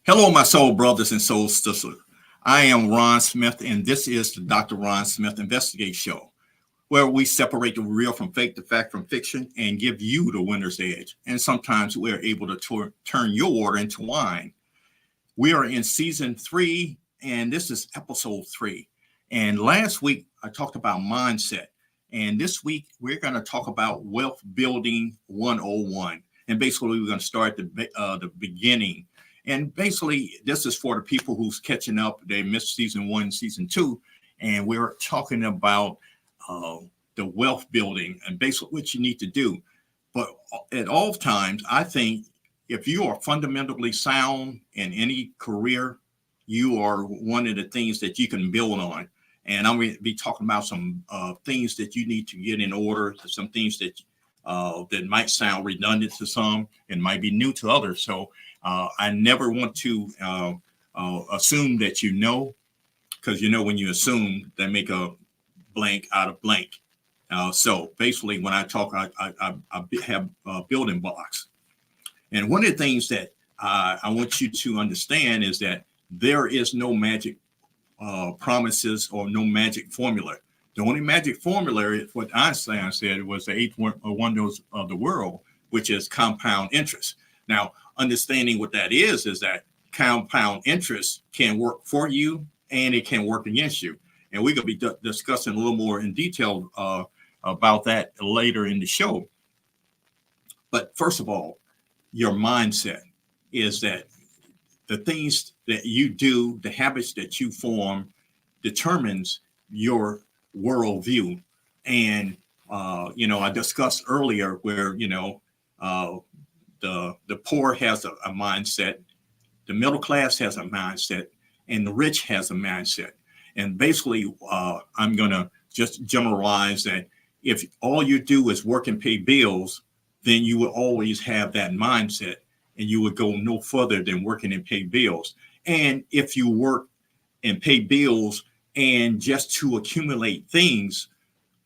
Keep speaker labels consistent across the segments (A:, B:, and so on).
A: Hello, my soul brothers and soul sisters. I am Ron Smith, and this is the Dr. Ron Smith Investigate Show, where we separate the real from fake, the fact from fiction, and give you the winner's edge. And sometimes we're able to turn your water into wine. We are in season 3, and this is episode 3. And last week, I talked about mindset. And this week, we're going to talk about wealth building 101. And basically, we're going to start the beginning. And basically, this is for the people who's catching up. They missed season 1, season 2. And we're talking about the wealth building and basically what you need to do. But at all times, I think if you are fundamentally sound in any career, you are one of the things that you can build on. And I'm going to be talking about some things that you need to get in order, some things that might sound redundant to some and might be new to others. So I never want to assume that you know, because when you assume, they make a blank out of blank. So basically, when I talk, I have building blocks. And one of the things that I want you to understand is that there is no magic promises or no magic formula. The only magic formula, what Einstein said, was the eighth wonders of the world, which is compound interest. Now, understanding what that is that compound interest can work for you and it can work against you. And we're going to be discussing a little more in detail about that later in the show. But first of all, your mindset is that the things that you do, the habits that you form, determines your worldview. And, I discussed earlier where, the poor has a mindset, the middle class has a mindset, and the rich has a mindset. And basically, I'm going to just generalize that if all you do is work and pay bills, then you will always have that mindset and you would go no further than working and pay bills. And if you work and pay bills and just to accumulate things,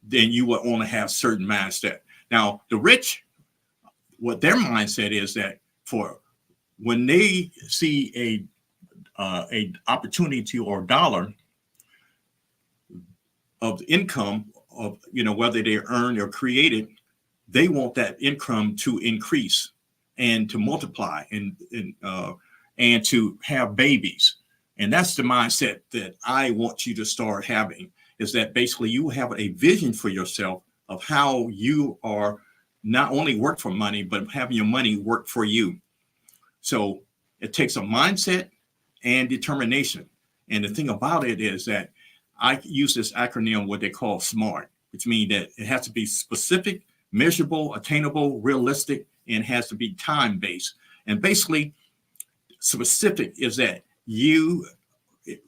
A: then you will only have certain mindset. Now, the rich, what their mindset is that for when they see a opportunity or dollar of income of whether they earn or created, they want that income to increase and to multiply and to have babies. And that's the mindset that I want you to start having, is that basically you have a vision for yourself of how you are not only work for money, but having your money work for you. So it takes a mindset and determination. And the thing about it is that I use this acronym, what they call SMART, which means that it has to be specific, measurable, attainable, realistic, and has to be time-based. And basically, specific is that you,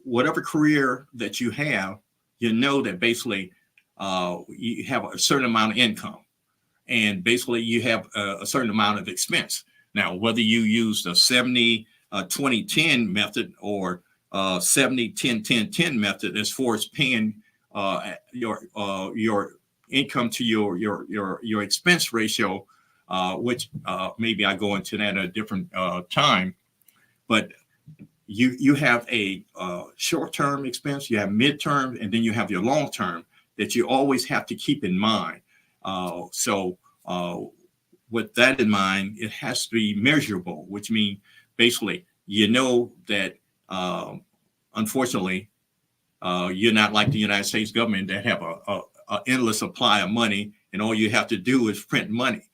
A: whatever career that you have, that basically you have a certain amount of income. And basically, you have a certain amount of expense. Now, whether you use the 70-20-10 method or 70-10-10-10 method as far as paying your income to your expense ratio, which maybe I go into that at a different time. But you have a short-term expense, you have mid-term, and then you have your long-term that you always have to keep in mind. So with that in mind, it has to be measurable, which means basically, that unfortunately, you're not like the United States government that have a endless supply of money, and all you have to do is print money.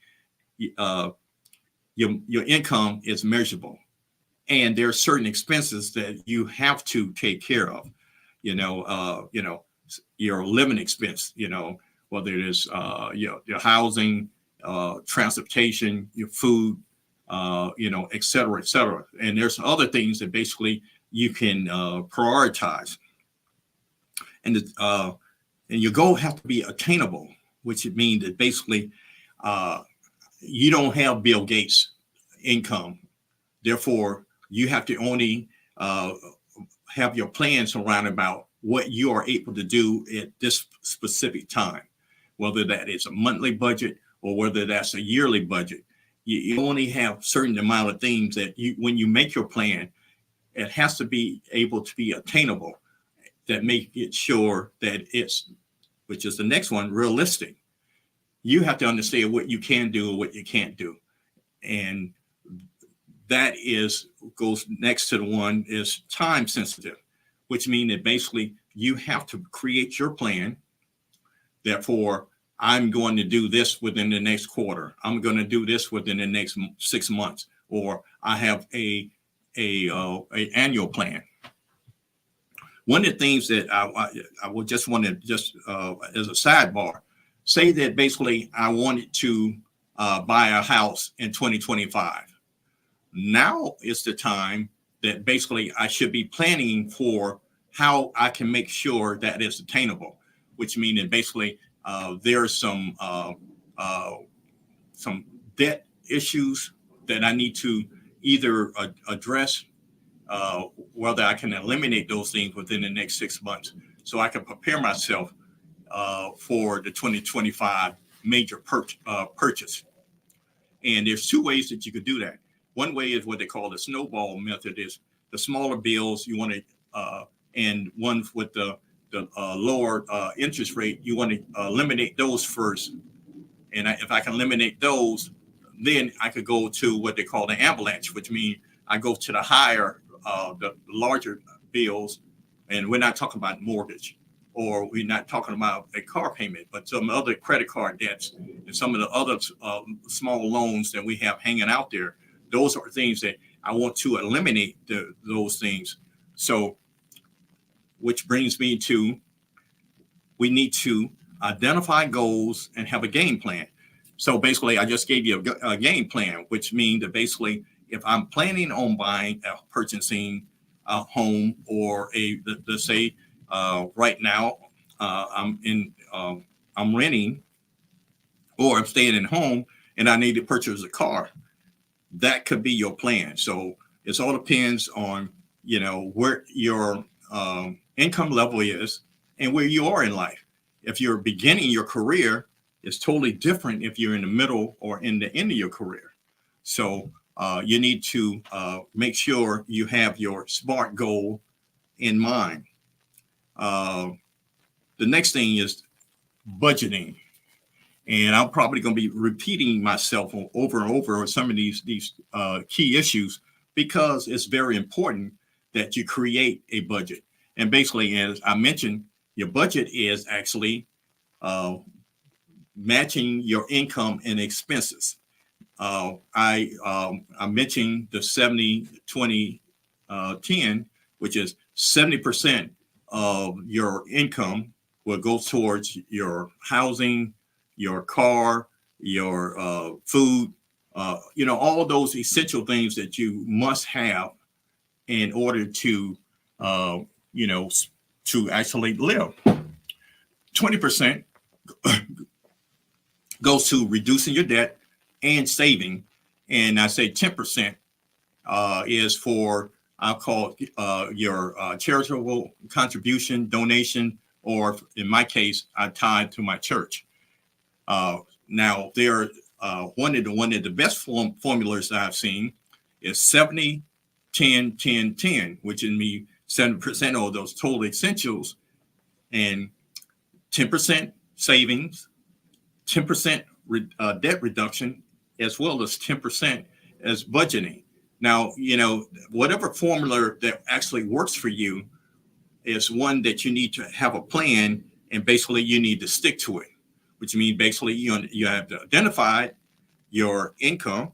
A: Your income is measurable, and there are certain expenses that you have to take care of. Your living expense. Whether it is your housing, transportation, your food, et cetera, et cetera. And there's other things that basically you can prioritize. And your goal has to be attainable, which it means that basically you don't have Bill Gates' income. Therefore, you have to only have your plans around about what you are able to do at this specific time, whether that is a monthly budget or whether that's a yearly budget. You only have certain amount of things that when you make your plan, it has to be able to be attainable, that make it sure that it's, which is the next one, realistic. You have to understand what you can do and what you can't do. And that goes next to the one is time sensitive, which means that basically you have to create your plan. Therefore, I'm going to do this within the next quarter. I'm going to do this within the next 6 months, or I have a annual plan. One of the things that I would just want to as a sidebar, say that basically I wanted to buy a house in 2025. Now is the time that basically I should be planning for how I can make sure that it's attainable, which means that basically there's some debt issues that I need to either address, whether I can eliminate those things within the next 6 months, so I can prepare myself for the 2025 major purchase. And there's two ways that you could do that. One way is what they call the snowball method, is the smaller bills you want to, and ones with the lower interest rate, you want to eliminate those first. And if I can eliminate those, then I could go to what they call the avalanche, which means I go to the higher, the larger bills. And we're not talking about mortgage, or we're not talking about a car payment, but some other credit card debts and some of the other small loans that we have hanging out there. Those are things that I want to eliminate those things. So, which brings me to, we need to identify goals and have a game plan. So basically, I just gave you a game plan, which means that basically, if I'm planning on purchasing a home, or let's say right now I'm renting, or I'm staying at home and I need to purchase a car, that could be your plan. So it all depends on, where your income level is and where you are in life. If you're beginning your career, it's totally different if you're in the middle or in the end of your career. So you need to make sure you have your SMART goal in mind. The next thing is budgeting. And I'm probably going to be repeating myself over and over on some of these key issues, because it's very important that you create a budget. And basically, as I mentioned, your budget is actually matching your income and expenses. I mentioned the 70-20-10, which is 70% of your income will go towards your housing, your car, your food, all of those essential things that you must have in order to, to actually live. 20% goes to reducing your debt and saving. And I say 10% is for, I'll call your charitable contribution, donation, or in my case, I tied to my church. Now, there one of the best formulas that I've seen is 70-10-10-10, which in me 7% of those total essentials, and 10% savings, 10% debt reduction, as well as 10% as budgeting. Now, whatever formula that actually works for you is one that you need to have a plan, and basically you need to stick to it, which means basically you have to identify your income,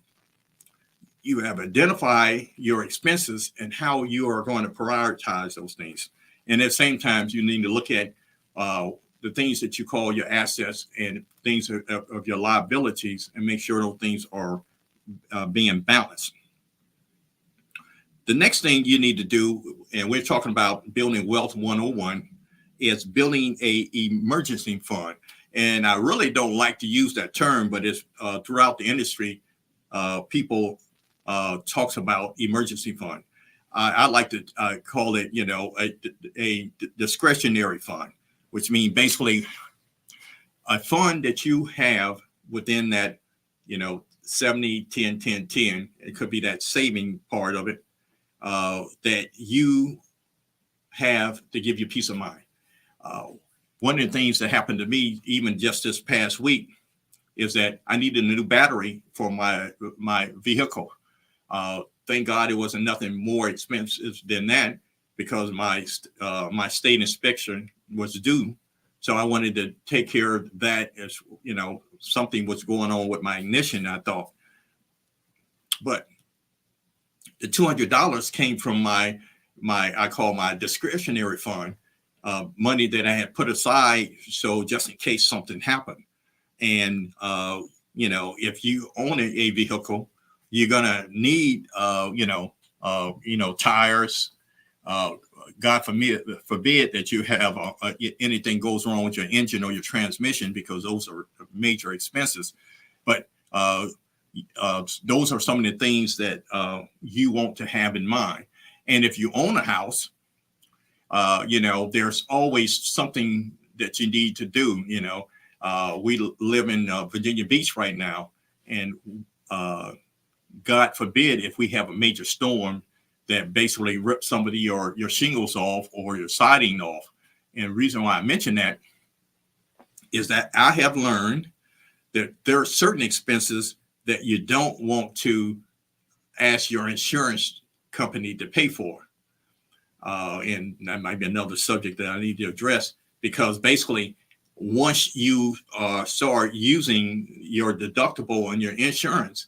A: you have identified your expenses, and how you are going to prioritize those things. And at the same time, you need to look at the things that you call your assets and things of your liabilities, and make sure those things are being balanced. The next thing you need to do, and we're talking about building wealth 101, is building a emergency fund. And I really don't like to use that term, but it's throughout the industry, people talks about emergency fund. I like to call it, a discretionary fund, which means basically a fund that you have within that, 70-10-10-10. It could be that saving part of it. that you have to give you peace of mind. One of the things that happened to me, even just this past week, is that I needed a new battery for my vehicle. Thank God it wasn't nothing more expensive than that, because my state inspection was due. So I wanted to take care of that, as something was going on with my ignition, I thought. But the $200 came from my I call my discretionary fund, money that I had put aside, so just in case something happened. And if you own a vehicle, you're gonna need tires. God forbid that you have anything goes wrong with your engine or your transmission, because those are major expenses. But those are some of the things that you want to have in mind. And if you own a house, there's always something that you need to do. We live in Virginia Beach right now, and God forbid if we have a major storm that basically rips some of your shingles off or your siding off. And the reason why I mention that is that I have learned that there are certain expenses that you don't want to ask your insurance company to pay for. And that might be another subject that I need to address, because basically once you start using your deductible and your insurance,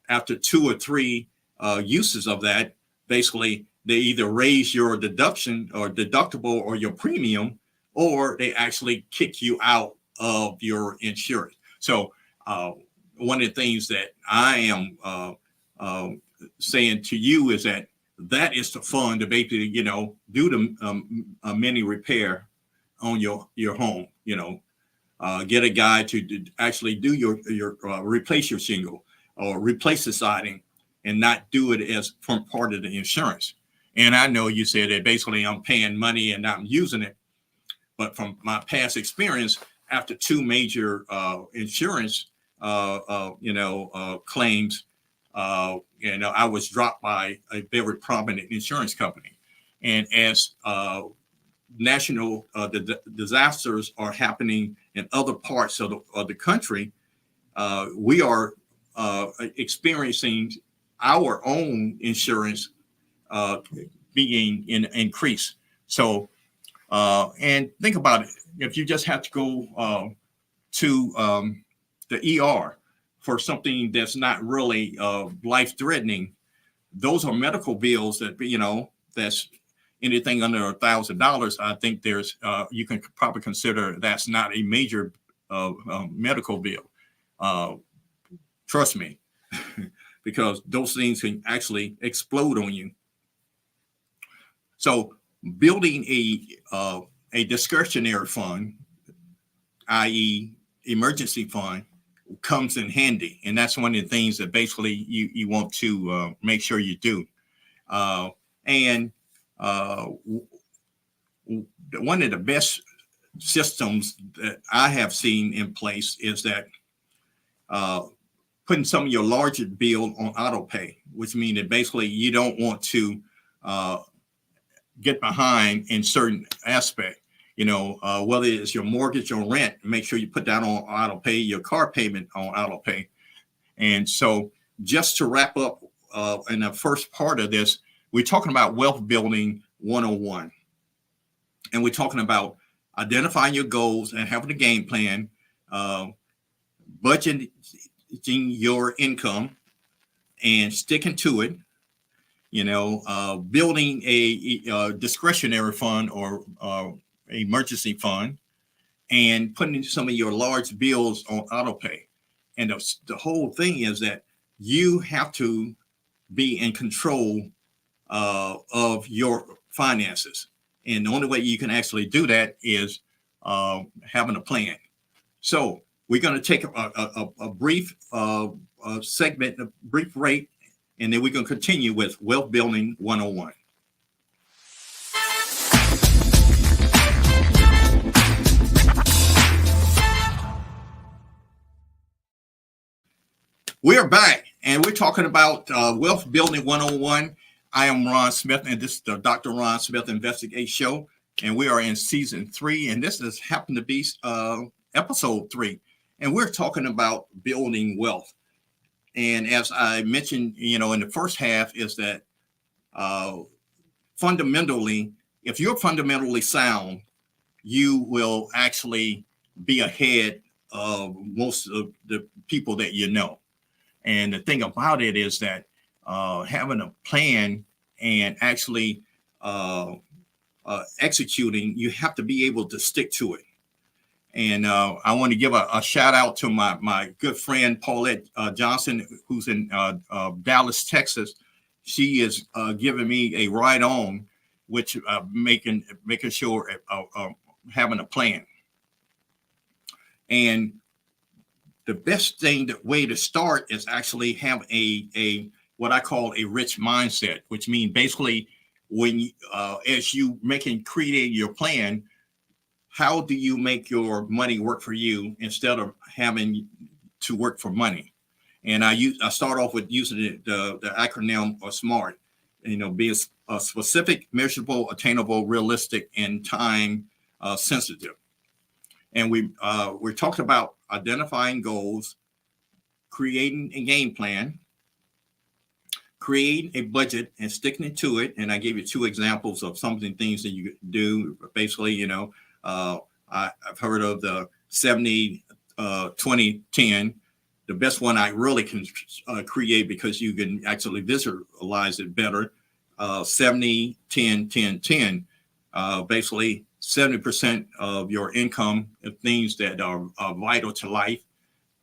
A: after 2 or 3 uses of that, basically they either raise your deduction or deductible or your premium, or they actually kick you out of your insurance. So one of the things that I am saying to you is that is the fund to basically, do the mini repair on your home. Get a guy to actually do your replace your shingle or replace the siding, and not do it as from part of the insurance. And I know you said that basically I'm paying money and I'm using it, but from my past experience, after 2 major insurance claims, I was dropped by a very prominent insurance company. And as national disasters are happening in other parts of the country, we are experiencing our own insurance being increased. So, and think about it. If you just have to go to the ER for something that's not really life-threatening, those are medical bills that, that's anything under $1,000. I think there's, you can probably consider that's not a major medical bill. Trust me, because those things can actually explode on you. So building a discretionary fund, i.e. emergency fund, comes in handy. And that's one of the things that basically you want to make sure you do. And one of the best systems that I have seen in place is that putting some of your larger bill on auto pay, which means that basically you don't want to get behind in certain aspect. Whether it's your mortgage or rent, make sure you put that on auto pay, your car payment on auto pay. And so just to wrap up in the first part of this, we're talking about wealth building 101. And we're talking about identifying your goals and having a game plan, budgeting your income and sticking to it, building a discretionary fund or emergency fund, and putting some of your large bills on auto pay. And the whole thing is that you have to be in control of your finances. And the only way you can actually do that is having a plan. So we're going to take a brief segment, a brief break, and then we're going to continue with Wealth Building 101. We're back, and we're talking about Wealth Building 101. I am Ron Smith, and this is the Dr. Ron Smith Investigate Show, and we are in season 3, and this has happened to be episode 3, and we're talking about building wealth. And as I mentioned, in the first half, is that fundamentally, if you're fundamentally sound, you will actually be ahead of most of the people that you know. And the thing about it is that having a plan and actually executing, you have to be able to stick to it. And I want to give a shout out to my good friend Paulette Johnson, who's in Dallas, Texas. She is giving me a ride on, which making sure having a plan. And the best way to start is actually have a what I call a rich mindset, which means basically when as you creating your plan, how do you make your money work for you instead of having to work for money? And I start off with using the acronym or SMART, be a specific, measurable, attainable, realistic, and time sensitive. And we're talking about identifying goals, creating a game plan, creating a budget and sticking to it. And I gave you 2 examples of some of the things that you do. Basically, I've heard of the 70, 20, 10. The best one I really can create, because you can actually visualize it better. 70, 10, 10, 10. Basically, 70% of your income of things that are vital to life,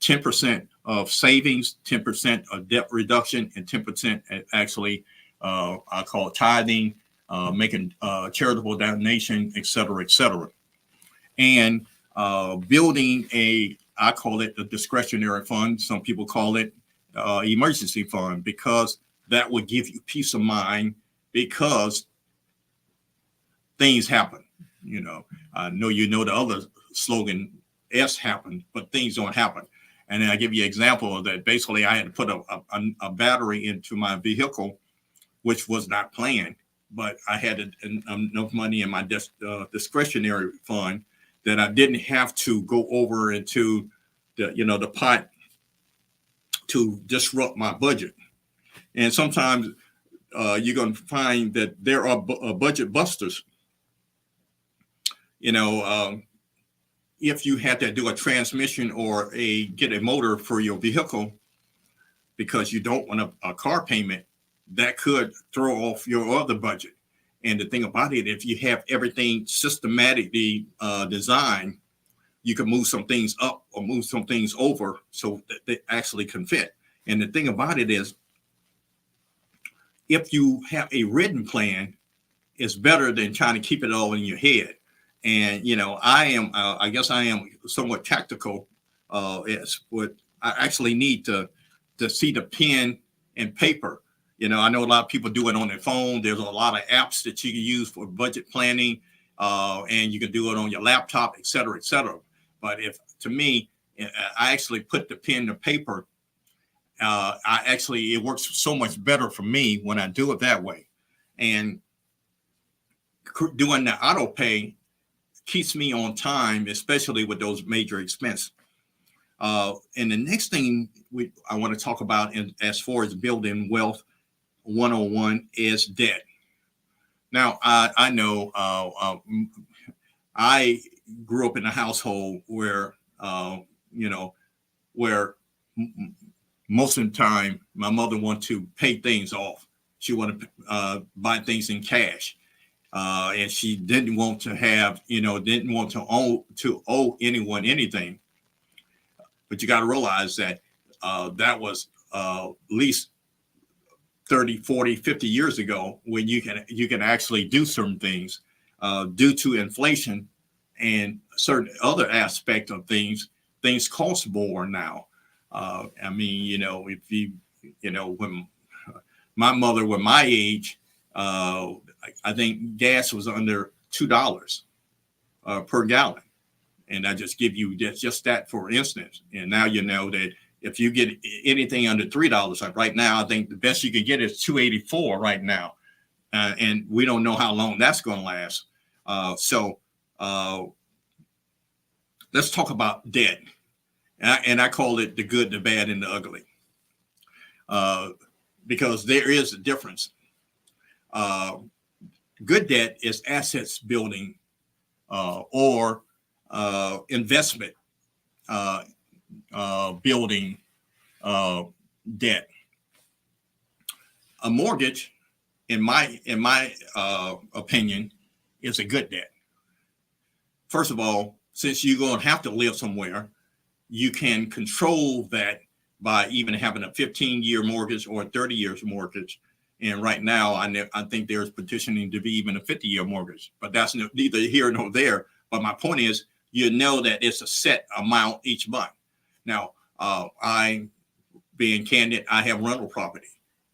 A: 10% of savings, 10% of debt reduction, and 10% actually, I call it tithing, making charitable donation, et cetera, et cetera. And building I call it the discretionary fund. Some people call it emergency fund, because that would give you peace of mind, because things happen. I know the other slogan, S happened, but things don't happen. And then I give you an example of that. Basically, I had to put a battery into my vehicle, which was not planned, but I had enough money in my discretionary fund that I didn't have to go over into the pot to disrupt my budget. And sometimes you're going to find that there are budget busters. If you had to do a transmission or get a motor for your vehicle because you don't want a car payment, that could throw off your other budget. And the thing about it, if you have everything systematically designed, you can move some things up or move some things over so that they actually can fit. And the thing about it is, if you have a written plan, it's better than trying to keep it all in your head. And, I guess I am somewhat tactical. It's what I actually need to see the pen and paper. I know a lot of people do it on their phone. There's a lot of apps that you can use for budget planning, and you can do it on your laptop, et cetera, et cetera. But to me, I actually put the pen to paper. It works so much better for me when I do it that way. And doing the auto pay keeps me on time, especially with those major expenses. And the next thing I want to talk about as far as building wealth 101 is debt. Now, I know I grew up in a household where, where most of the time my mother wanted to pay things off. She wanted to buy things in cash. And she didn't want to owe anyone anything. But you got to realize that that was at least 30, 40, 50 years ago, when you can actually do certain things due to inflation and certain other aspect of things cost more now. If when my mother was my age, I think gas was under $2 per gallon. And I just give you just that for instance. And now you know that if you get anything under $3, like right now, I think the best you can get is $2.84 right now. and we don't know how long that's going to last. So let's talk about debt, and I call it the good, the bad, and the ugly, because there is a difference. Good debt is assets building or investment building debt. A mortgage, in my opinion, is a good debt. First of all, since you're going to have to live somewhere, you can control that by even having a 15-year mortgage or a 30 years mortgage. And right now, I think there's petitioning to be even a 50-year mortgage, but that's neither here nor there. But my point is, you know that it's a set amount each month. Now, I, being candid, I have rental property.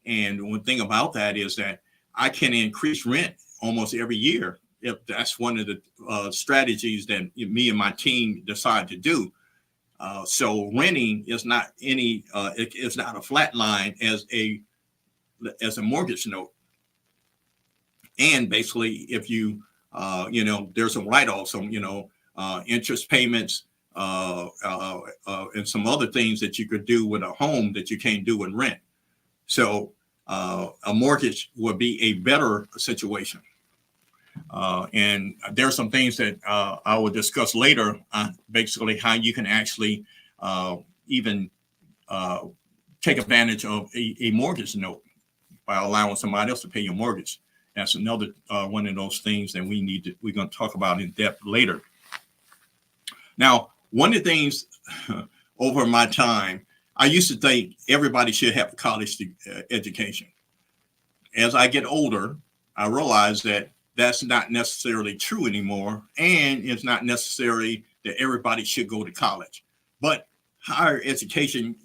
A: And one thing about that is that I can increase rent almost every year if that's one of the strategies that me and my team decide to do. So renting is not it's not a flat line as a mortgage note. And basically, if you there's some write-offs, some interest payments, and some other things that you could do with a home that you can't do in rent. So a mortgage would be a better situation. And there are some things that I will discuss later on, basically how you can actually even take advantage of a mortgage note by allowing somebody else to pay your mortgage. That's another one of those things that we're going to talk about in depth later. Now, one of the things over my time, I used to think everybody should have a college education. As I get older, I realize that that's not necessarily true anymore. And it's not necessary that everybody should go to college. But higher education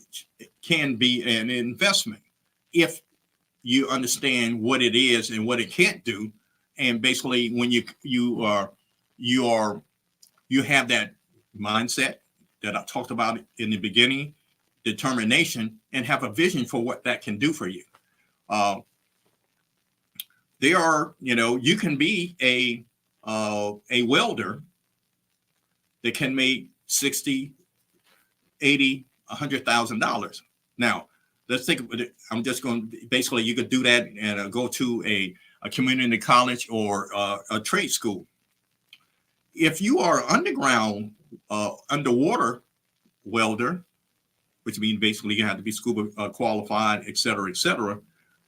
A: can be an investment if you understand what it is and what it can't do. And basically, when you have that mindset that I talked about in the beginning, determination, and have a vision for what that can do for you. There are, you can be a welder that can make $60,000, $80,000, $100,000. Now, let's think of it. I'm just going to basically, you could do that and go to a community college or a trade school. If you are underground, underwater welder, which means basically you have to be scuba qualified, et cetera,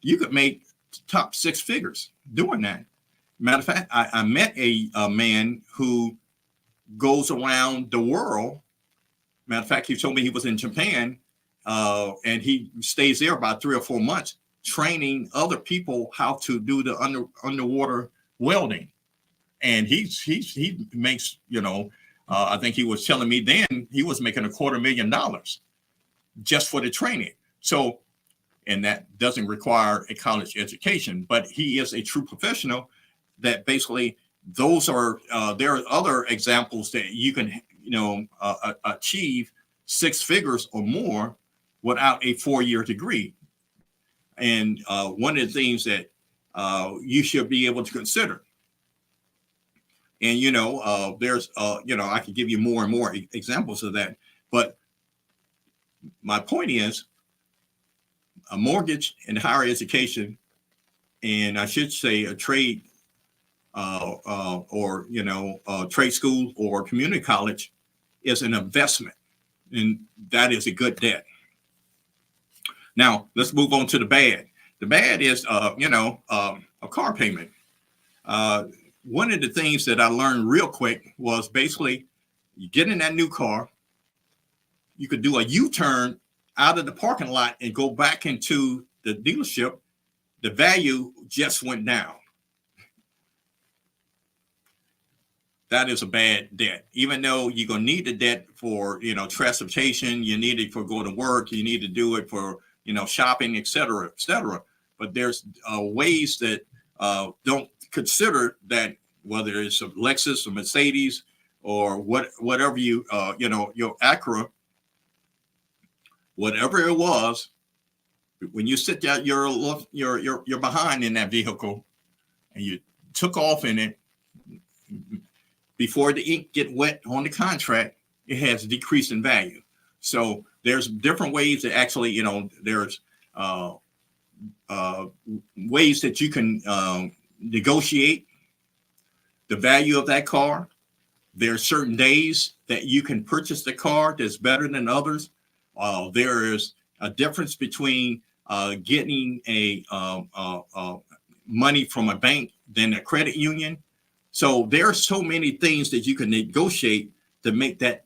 A: you could make top six figures doing that. Matter of fact, I met a man who goes around the world. Matter of fact, he told me he was in Japan, and he stays there about 3 or 4 months, training other people how to do the underwater welding. And he makes, I think he was telling me then he was making $250,000 just for the training. So, and that doesn't require a college education, but he is a true professional. That basically, those are there are other examples that you can achieve 6 figures or more without a 4-year degree. And one of the things that you should be able to consider. And there's I could give you more and more examples of that, but my point is, a mortgage and higher education, and I should say a trade or trade school or community college, is an investment, and that is a good debt. Now let's move on to the bad. The bad is a car payment. One of the things that I learned real quick was basically you get in that new car, you could do a U-turn out of the parking lot and go back into the dealership. The value just went down. That is a bad debt. Even though you're going to need the debt for, transportation, you need it for going to work, you need to do it for, shopping, et cetera, et cetera. But there's ways that don't consider that, whether it's a Lexus or Mercedes or whatever your Acura, whatever it was, when you sit down, you're behind in that vehicle. and you took off in it before the ink get wet on the contract, it has decreased in value. So there's different ways that actually, there's ways that you can negotiate the value of that car. There are certain days that you can purchase the car that's better than others. There is a difference between getting a money from a bank than a credit union. So there are so many things that you can negotiate to make that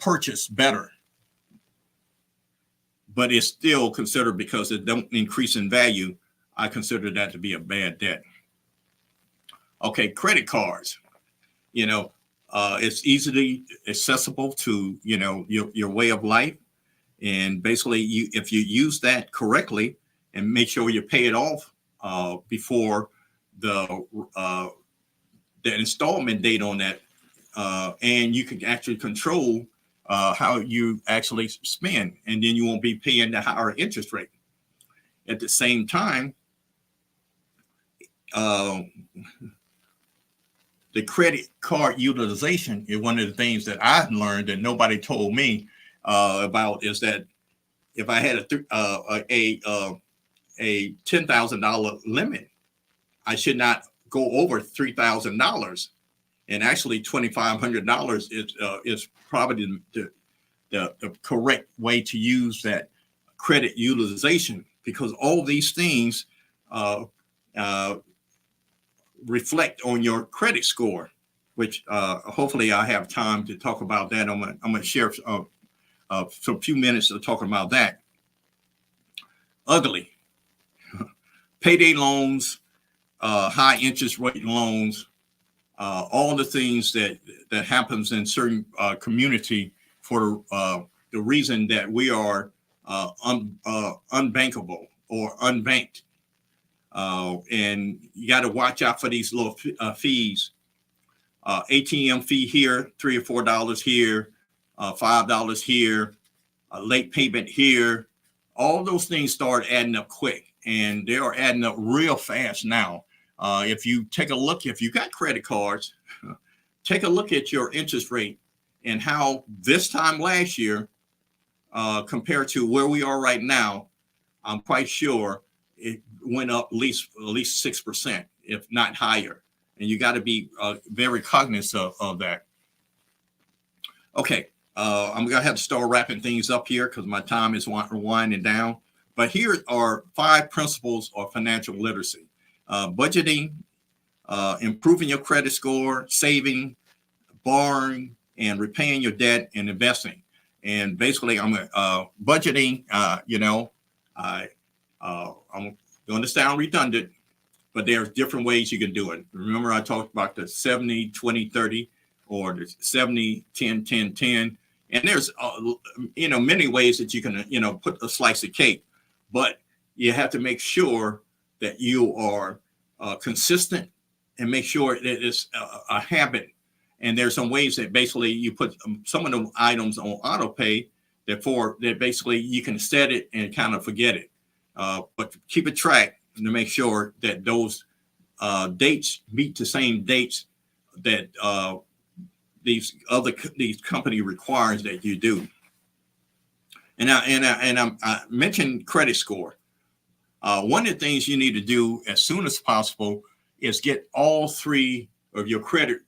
A: purchase better. But it's still considered, because it don't increase in value, I consider that to be a bad debt. Okay, credit cards. It's easily accessible to your way of life, and basically, if you use that correctly and make sure you pay it off before the installment date on that, and you can actually control how you actually spend, and then you won't be paying the higher interest rate. At the same time, the credit card utilization is one of the things that I've learned that nobody told me about, is that if I had a $10,000 limit, I should not go over $3,000. And actually, $2,500 is probably the correct way to use that credit utilization, because all these things reflect on your credit score, which hopefully I have time to talk about that. I'm going to share some few minutes to talk about that. Ugly. Payday loans, high interest rate loans, all the things that happens in certain community for the reason that we are unbankable or unbanked. And you got to watch out for these little fees. ATM fee here, $3 or $4 here, $5 here, late payment here. All those things start adding up quick, and they are adding up real fast now. If you take a look, if you got credit cards, take a look at your interest rate and how this time last year compared to where we are right now. I'm quite sure it went up at least 6%, if not higher. And you got to be very cognizant of that. Okay, I'm going to have to start wrapping things up here because my time is winding down. But here are 5 principles of financial literacy. Budgeting, improving your credit score, saving, borrowing, and repaying your debt, and investing. And basically, I'm budgeting. I'm going to sound redundant, but there's different ways you can do it. Remember, I talked about the 70, 20, 30, or the 70, 10, 10, 10. And there's, many ways that you can, put a slice of cake, but you have to make sure that you are consistent and make sure that it's a habit. And there's some ways that basically you put some of the items on auto pay that basically you can set it and kind of forget it. But keep a track to make sure that those dates meet the same dates that these company requires that you do. And I mentioned credit score. One of the things you need to do as soon as possible is get all 3 of your credit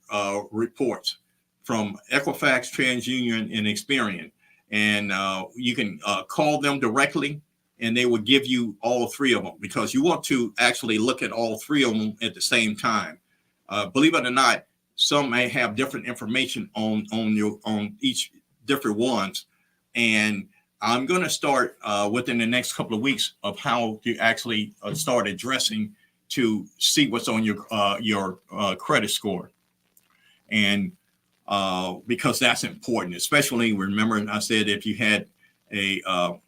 A: reports from Equifax, TransUnion, and Experian. And you can call them directly, and they will give you all 3 of them, because you want to actually look at all 3 of them at the same time. Believe it or not, some may have different information on each different ones. And I'm going to start within the next couple of weeks of how to actually start addressing to see what's on your credit score. And because that's important, especially remember I said if you had a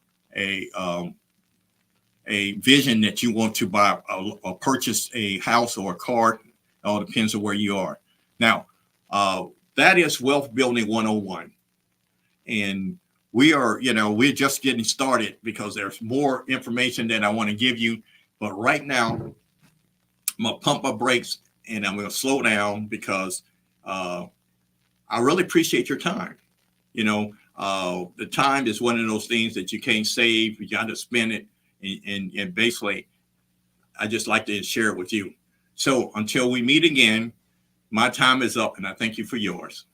A: vision that you want to buy or purchase a house or a car, it all depends on where you are. Now, that is Wealth Building 101. And we're just getting started, because there's more information that I want to give you. But right now, I'm gonna pump my brakes and I'm gonna slow down because I really appreciate your time. The time is one of those things that you can't save. You got to spend it, and basically, I just like to share it with you. So until we meet again, my time is up, and I thank you for yours.